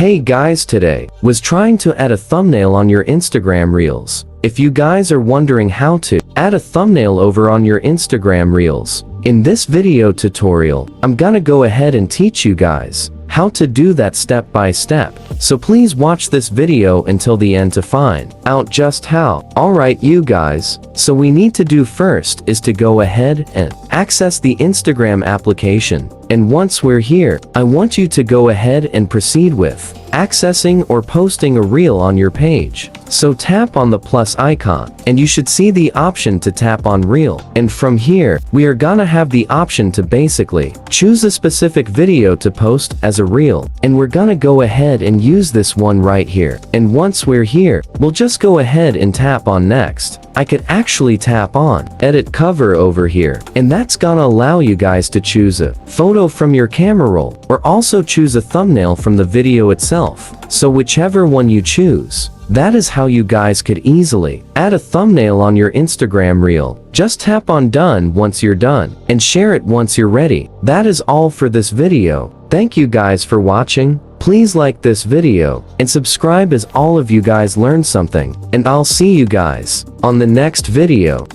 Hey guys, today was trying to add a thumbnail on your Instagram Reels. If you guys are wondering how to add a thumbnail over on your Instagram Reels, in this video tutorial, I'm gonna go ahead and teach you guys how to do that step by step. So please watch this video until the end to find out just how. Alright you guys, so we need to do first is to go ahead and access the Instagram application. And once we're here, I want you to go ahead and proceed with accessing or posting a reel on your page. So tap on the plus icon, and you should see the option to tap on reel. And from here, we are gonna have the option to basically choose a specific video to post as a reel. And we're gonna go ahead and use this one right here. And once we're here, we'll just go ahead and tap on next. I could actually tap on edit cover over here, and that's gonna allow you guys to choose a photo from your camera roll or also choose a thumbnail from the video itself. So whichever one you choose, that is how you guys could easily add a thumbnail on your Instagram reel. Just tap on done once you're done and share it once you're ready. That is all for this video. Thank you guys for watching. Please like this video and subscribe as all of you guys learned something, and I'll see you guys on the next video.